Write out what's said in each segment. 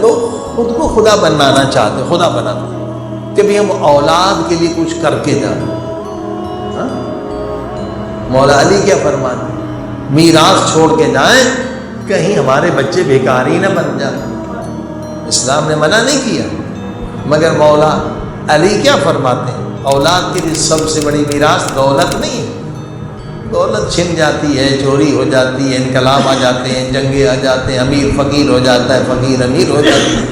تو خود کو خدا بنانا چاہتے، خدا بنانا کہ بھی ہم اولاد کے لیے کچھ کر کے جائیں. مولا علی کیا فرماتے ہیں؟ میراث چھوڑ کے جائیں، کہیں ہمارے بچے بیکاری نہ بن جائیں. اسلام نے منع نہیں کیا، مگر مولا علی کیا فرماتے ہیں؟ اولاد کے لیے سب سے بڑی میراث دولت نہیں ہے. دولت چھن جاتی ہے، چوری ہو جاتی ہے، انقلاب آ جاتے ہیں، جنگیں آ جاتے ہیں، امیر فقیر ہو جاتا ہے، فقیر امیر ہو جاتا ہے.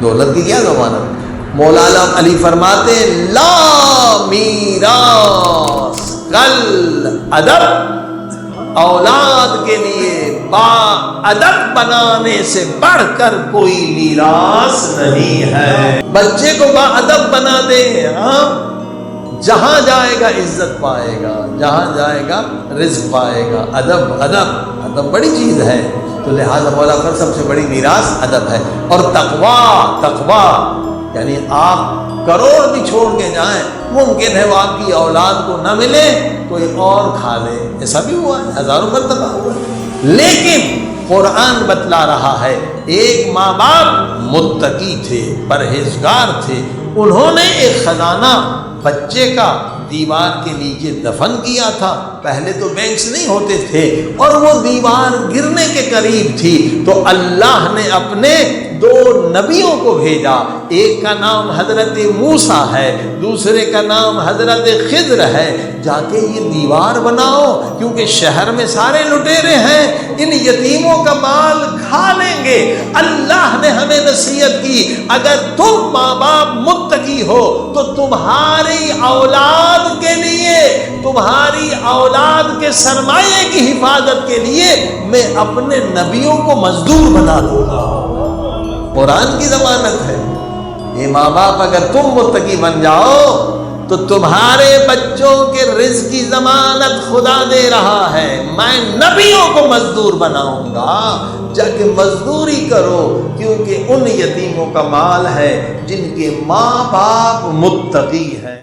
دولت کی کیا ضمانت؟ مولانا علی فرماتے ہیں لا میراث کل ادب، اولاد کے لیے با ادب بنانے سے بڑھ کر کوئی میراث نہیں ہے. بچے کو با ادب بنا دے، جہاں جائے گا عزت پائے گا، جہاں جائے گا رزق پائے گا. ادب ادب ادب بڑی چیز ہے. تو لہٰذا مولا پر سب سے بڑی میراث ادب ہے. اور تقویٰ یعنی آپ کروڑ بھی چھوڑ کے جائیں، ممکن ہے وہ آپ کی اولاد کو نہ ملے، کوئی اور کھا لے. ایسا بھی ہوا ہے، ہزاروں مرتبہ ہوا ہے. لیکن قرآن بتلا رہا ہے ایک ماں باپ متقی تھے، پرہیزگار تھے. انہوں نے ایک خزانہ بچے کا دیوار کے نیچے دفن کیا تھا. پہلے تو بینکس نہیں ہوتے تھے اور وہ دیوار گرنے کے قریب تھی، تو اللہ نے اپنے 2 نبیوں کو بھیجا. ایک کا نام حضرت موسیٰ ہے، دوسرے کا نام حضرت خضر ہے. جا کے یہ دیوار بناؤ، کیونکہ شہر میں سارے لٹیرے ہیں، ان یتیموں کا مال کھا لیں گے. اللہ نے ہمیں نصیحت کی اگر تم ماں باپ متقی ہو تو تمہاری اولاد کے لیے، تمہاری اولاد کے سرمایے کی حفاظت کے لیے میں اپنے نبیوں کو مزدور بنا دوں گا. قرآن کی ضمانت ہے. یہ ماں باپ اگر تم متقی بن جاؤ تو تمہارے بچوں کے رزق کی ضمانت خدا دے رہا ہے. میں نبیوں کو مزدور بناؤں گا، جا کے مزدوری کرو، کیونکہ ان یتیموں کا مال ہے جن کے ماں باپ متقی ہیں.